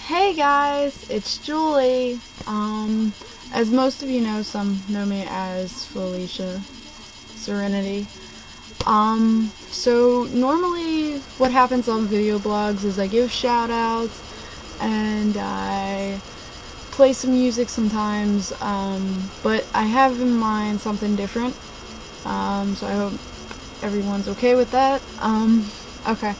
Hey guys, it's Julie. As most of you know, some know me as Felicia Serenity. So normally what happens on video blogs is I give shout outs and I play some music sometimes, but I have in mind something different. So I hope everyone's okay with that. Okay.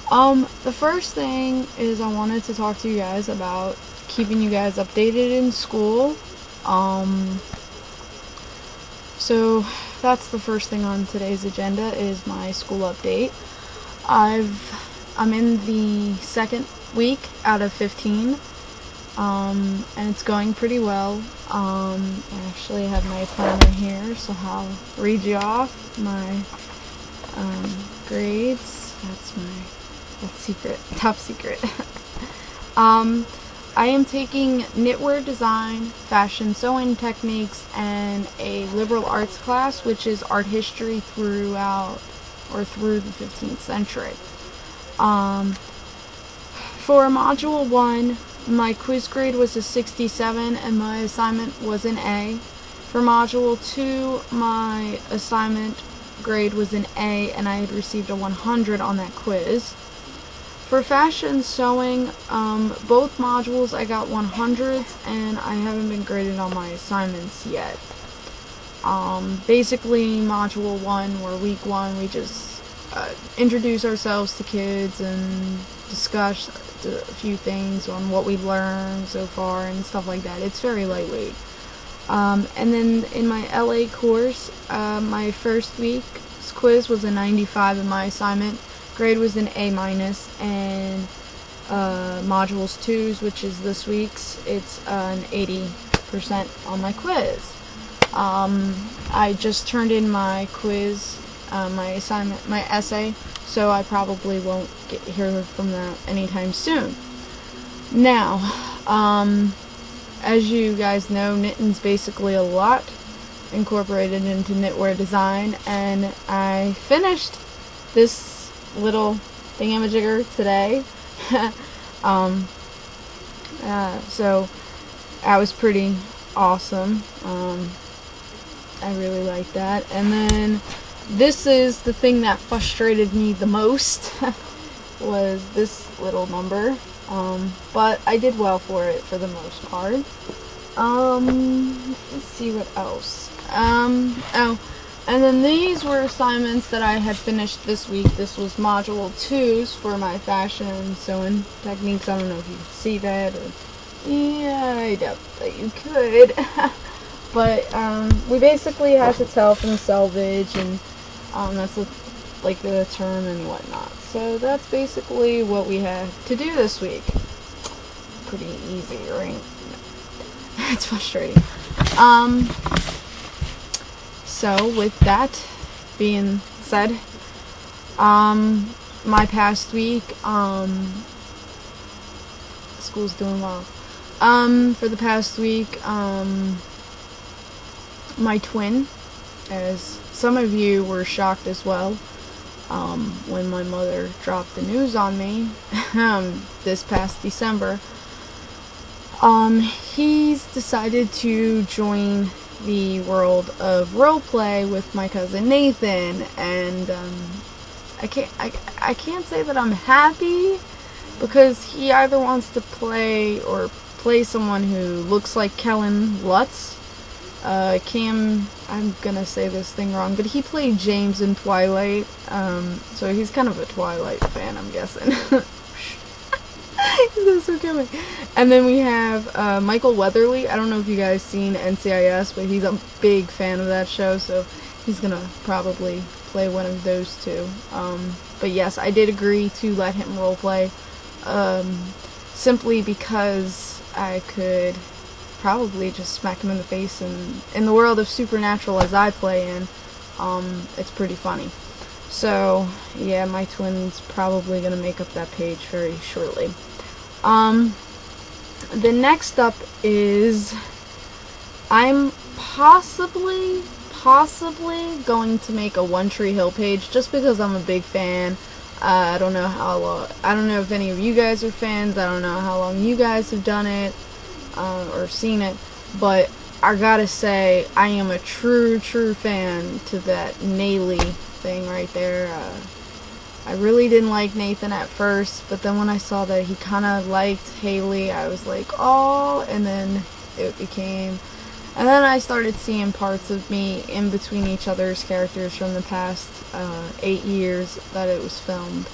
The first thing is I wanted to talk to you guys about keeping you guys updated in school. So that's the first thing on today's agenda is my school update. I'm in the second week out of 15, and it's going pretty well. I actually have my planner here, so I'll read you off my grades. That's top secret. I am taking knitwear design, fashion sewing techniques, and a liberal arts class, which is art history through the 15th century. For Module 1, my quiz grade was a 67 and my assignment was an A. For Module 2, my assignment grade was an A and I had received a 100 on that quiz. For fashion sewing, both modules I got 100s and I haven't been graded on my assignments yet. Basically, Module 1, or Week 1, we just introduce ourselves to kids and discuss a few things on what we've learned so far and stuff like that. It's very lightweight. And then in my LA course, my first week's quiz was a 95 and my assignment grade was an A-, and modules 2's, which is this week's, it's an 80% on my quiz. I just turned in my quiz, my assignment, my essay, so I probably won't hear from that anytime soon. Now, as you guys know, knitting's basically a lot incorporated into knitwear design, and I finished this little thingamajigger today. So that was pretty awesome. I really like that. And then this is the thing that frustrated me the most was this little number. But I did well for it for the most part. Let's see what else. And then these were assignments that I had finished this week. This was Module 2's for my fashion sewing techniques. I don't know if you can see that. Yeah, I doubt that you could. But we basically had to tell from selvage, and that's like the term and whatnot. So that's basically what we had to do this week. Pretty easy, right? It's frustrating. So with that being said, my past week, school's doing well. For the past week, my twin, as some of you were shocked as well, when my mother dropped the news on me, this past December, he's decided to join the world of roleplay with my cousin Nathan, and I can't say that I'm happy, because he either wants to play someone who looks like Kellen Lutz. I'm gonna say this thing wrong, but he played James in Twilight, so he's kind of a Twilight fan, I'm guessing. This is so killing. And then we have Michael Weatherly. I don't know if you guys seen NCIS, but he's a big fan of that show, so he's gonna probably play one of those two. But yes, I did agree to let him roleplay, simply because I could probably just smack him in the face, and in the world of Supernatural as I play in, it's pretty funny. So yeah, my twin's probably gonna make up that page very shortly. The next up is I'm possibly going to make a One Tree Hill page, just because I'm a big fan I don't know how long. I don't know if any of you guys are fans. I don't know how long you guys have done it or seen it, but I gotta say, I am a true fan to that Naylee thing right there. I really didn't like Nathan at first, but then when I saw that he kind of liked Haley, I was like, oh, and then it became, and then I started seeing parts of me in between each other's characters from the past 8 years that it was filmed.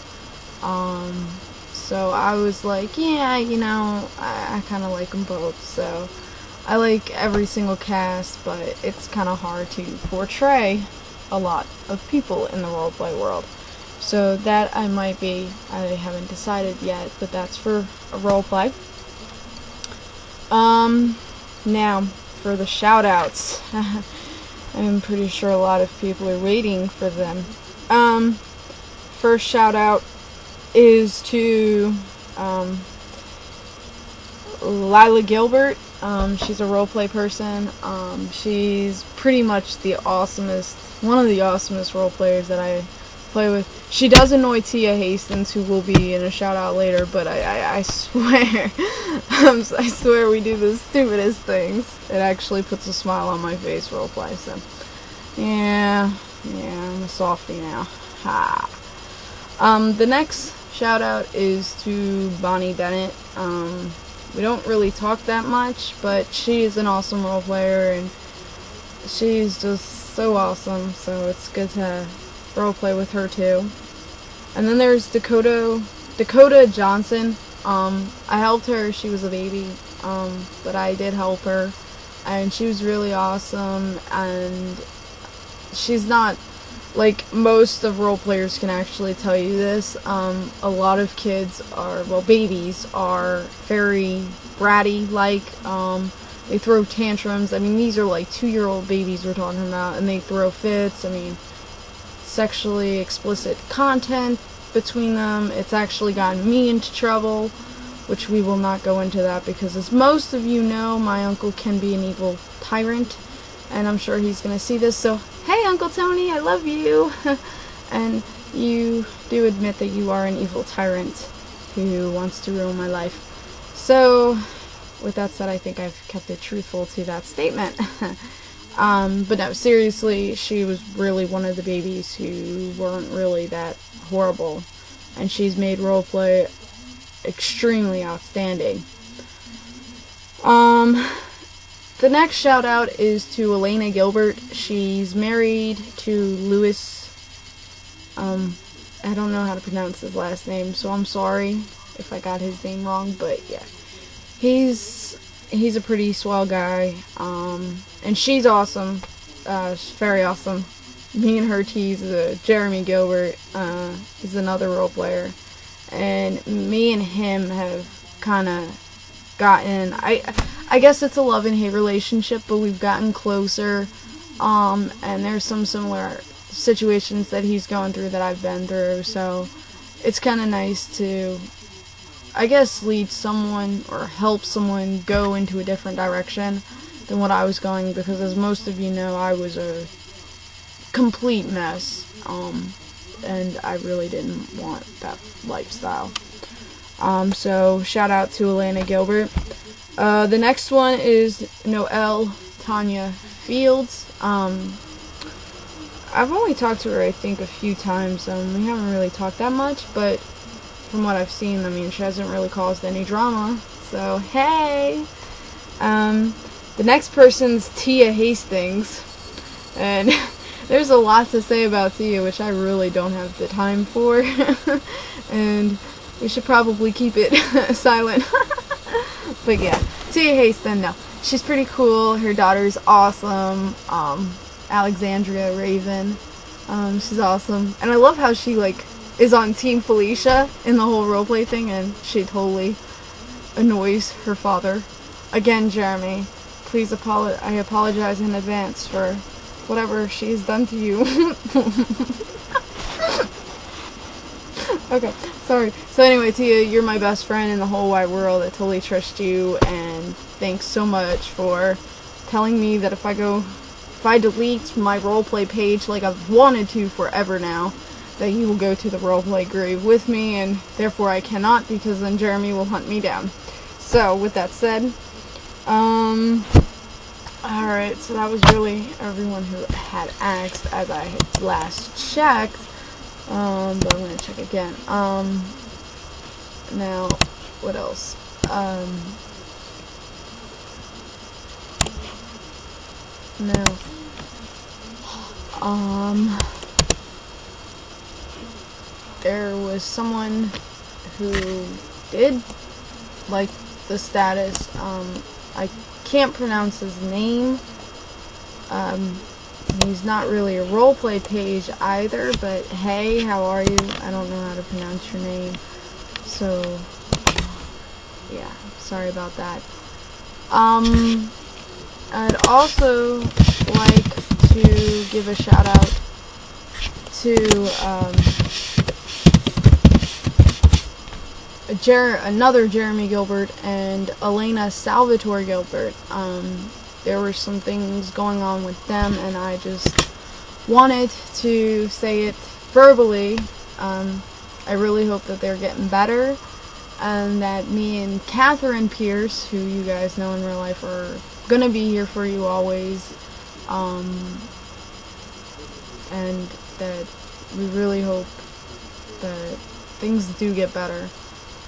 So I was like, yeah, you know, I kind of like them both, so I like every single cast, but it's kind of hard to portray a lot of people in the roleplay world. So that I haven't decided yet, but that's for a roleplay. Now, for the shout-outs. I'm pretty sure a lot of people are waiting for them. First shout-out is to Lila Gilbert. She's a roleplay person. She's pretty much one of the awesomest roleplayers that I play with. She does annoy Tia Hastings, who will be in a shout out later, but I swear, I swear we do the stupidest things. It actually puts a smile on my face, roleplay, so, yeah, I'm a softie now. Ha. The next shout out is to Bonnie Bennett. We don't really talk that much, but she is an awesome role player, and she's just so awesome, so it's good to roleplay with her too. And then there's Dakota Johnson. I helped her, she was a baby, but I did help her, and she was really awesome, and she's not, like, most of role players can actually tell you this, a lot of babies are very bratty, like, they throw tantrums. I mean, these are like 2-year-old babies we're talking about, and they throw fits. I mean, sexually explicit content between them. It's actually gotten me into trouble, which we will not go into that, because as most of you know, my uncle can be an evil tyrant, and I'm sure he's gonna see this, so hey, Uncle Tony, I love you. And you do admit that you are an evil tyrant who wants to ruin my life. So with that said, I think I've kept it truthful to that statement. But no, seriously, she was really one of the babies who weren't really that horrible, and she's made roleplay extremely outstanding. The next shout out is to Elena Gilbert. She's married to Louis. I don't know how to pronounce his last name, so I'm sorry if I got his name wrong, but yeah. He's a pretty swell guy, and she's awesome. She's very awesome. Me and her tease Jeremy Gilbert, is another role player, and me and him have kind of gotten, I guess it's a love and hate relationship, but we've gotten closer, and there's some similar situations that he's going through that I've been through, so it's kind of nice to, I guess, lead someone or help someone go into a different direction than what I was going, because as most of you know, I was a complete mess, and I really didn't want that lifestyle. So shout out to Elena Gilbert. The next one is Noelle Tanya Fields. I've only talked to her, I think, a few times. We haven't really talked that much, but from what I've seen, I mean, she hasn't really caused any drama, so hey! The next person's Tia Hastings, and there's a lot to say about Tia, which I really don't have the time for, and we should probably keep it silent. But yeah, Tia Hastings, no, she's pretty cool. Her daughter's awesome. Alexandria Raven, she's awesome, and I love how she, like, is on Team Felicia in the whole roleplay thing, and she totally annoys her father. Again, Jeremy, please I apologize in advance for whatever she's done to you. Okay, sorry. So anyway, Tia, you're my best friend in the whole wide world. I totally trust you, and thanks so much for telling me that if I delete my roleplay page like I've wanted to forever now, that you will go to the roleplay grave with me, and therefore I cannot, because then Jeremy will hunt me down. So, with that said, alright, so that was really everyone who had asked as I had last checked, but I'm gonna check again. Now, what else? There was someone who did like the status. I can't pronounce his name. He's not really a roleplay page either, but hey, how are you? I don't know how to pronounce your name. So, yeah, sorry about that. I'd also like to give a shout out to another Jeremy Gilbert and Elena Salvatore Gilbert. There were some things going on with them, and I just wanted to say it verbally. I really hope that they're getting better, and that me and Catherine Pierce, who you guys know in real life, are gonna be here for you always, and that we really hope that things do get better.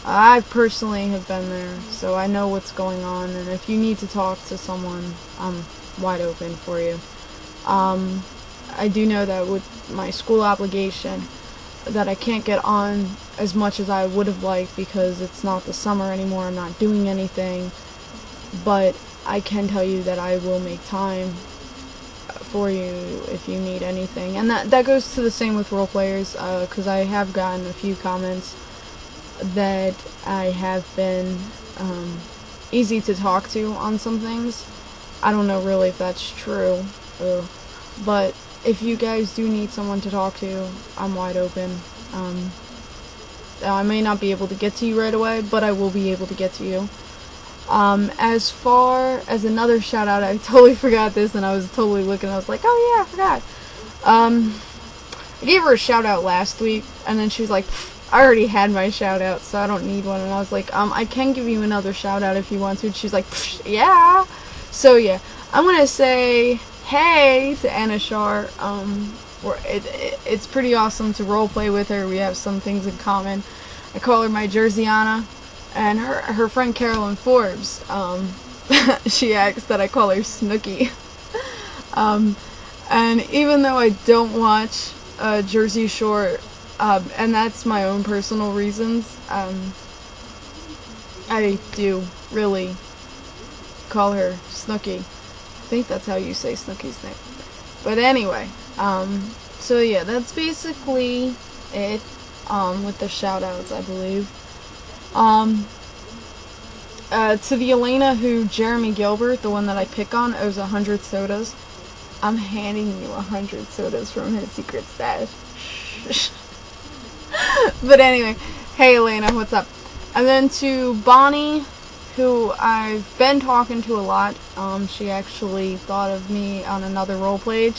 I personally have been there, so I know what's going on, and if you need to talk to someone, I'm wide open for you. I do know that with my school obligation, that I can't get on as much as I would have liked because it's not the summer anymore, I'm not doing anything, but I can tell you that I will make time for you if you need anything. And that goes to the same with role players, because I have gotten a few comments that I have been easy to talk to on some things. I don't know really if that's true, but if you guys do need someone to talk to, I'm wide open. I may not be able to get to you right away, but I will be able to get to you. As far as another shout out, I totally forgot this, and I was totally looking, I was like, oh yeah, I forgot. I gave her a shout out last week, and then she was like, I already had my shout out, so I don't need one. And I was like, I can give you another shout out if you want to. And she's like, yeah. So yeah, I'm gonna say hey to Anna Shar. It's pretty awesome to roleplay with her. We have some things in common. I call her my Jersey Anna, and her friend Carolyn Forbes, she asks that I call her Snooki. And even though I don't watch Jersey Shore, and that's my own personal reasons, I do really call her Snooki. I think that's how you say Snooki's name. But anyway, so yeah, that's basically it, with the shoutouts, I believe. To the Elena who Jeremy Gilbert, the one that I pick on, owes 100 sodas. I'm handing you 100 sodas from his secret stash. But anyway, hey Elena, what's up? And then to Bonnie, who I've been talking to a lot. She actually thought of me on another roleplay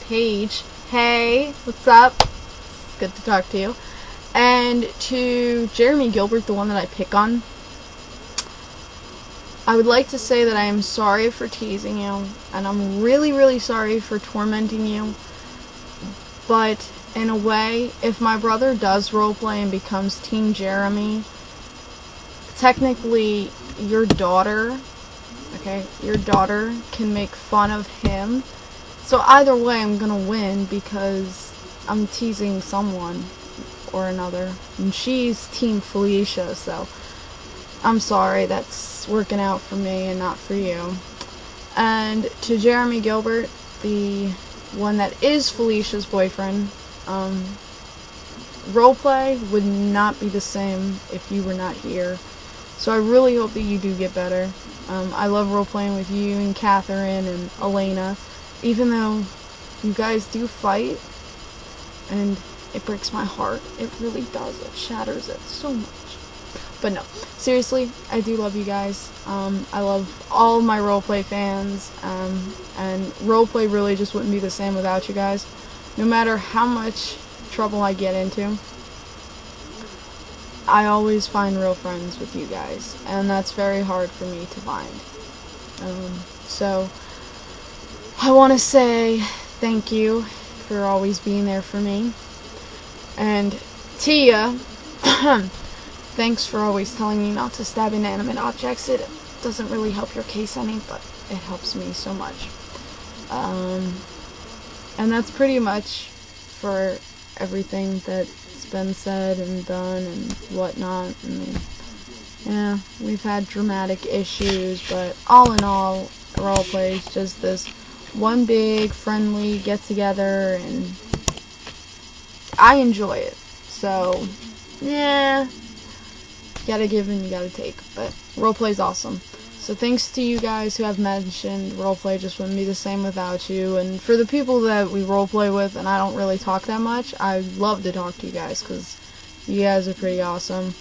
page. Hey, what's up? Good to talk to you. And to Jeremy Gilbert, the one that I pick on, I would like to say that I am sorry for teasing you, and I'm really, really sorry for tormenting you. But in a way, if my brother does roleplay and becomes Team Jeremy, technically your daughter, okay, your daughter can make fun of him. So either way, I'm gonna win because I'm teasing someone or another, and she's Team Felicia, so I'm sorry that's working out for me and not for you. And to Jeremy Gilbert, the one that is Felicia's boyfriend, roleplay would not be the same if you were not here. So I really hope that you do get better. I love roleplaying with you and Catherine and Elena, even though you guys do fight, and it breaks my heart. It really does. It shatters it so much. But no, seriously, I do love you guys. I love all my roleplay fans, and roleplay really just wouldn't be the same without you guys. no matter how much trouble I get into, I always find real friends with you guys, and that's very hard for me to find. So I want to say thank you for always being there for me. And Tia, thanks for always telling me not to stab inanimate objects. It doesn't really help your case any, but it helps me so much. And that's pretty much for everything that's been said and done and whatnot. I mean, yeah, we've had dramatic issues, but all in all, roleplay is just this one big friendly get together, and I enjoy it. So, yeah, you gotta give and you gotta take, but roleplay's awesome. So thanks to you guys who have mentioned roleplay just wouldn't be the same without you. And for the people that we roleplay with and I don't really talk that much, I love to talk to you guys because you guys are pretty awesome.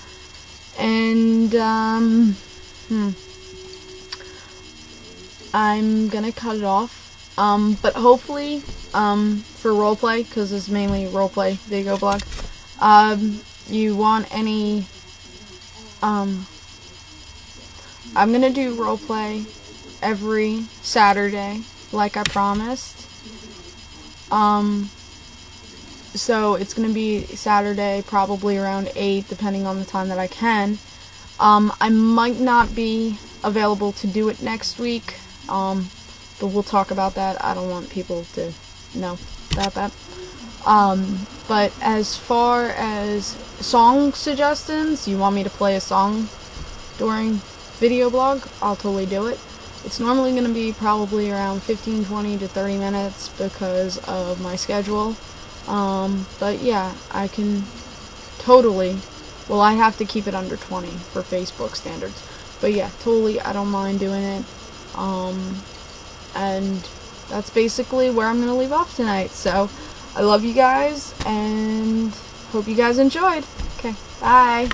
And, I'm gonna cut it off. But hopefully, for roleplay, because it's mainly roleplay video blog, you want any, I'm gonna do roleplay every Saturday, like I promised. So it's gonna be Saturday, probably around 8, depending on the time that I can. I might not be available to do it next week, but we'll talk about that. I don't want people to know about that. But as far as song suggestions, you want me to play a song during video blog, I'll totally do it. It's normally going to be probably around 15, 20 to 30 minutes because of my schedule. But yeah, I can totally, well, I have to keep it under 20 for Facebook standards. But yeah, totally, I don't mind doing it. And that's basically where I'm going to leave off tonight. So, I love you guys, and hope you guys enjoyed. Okay, bye.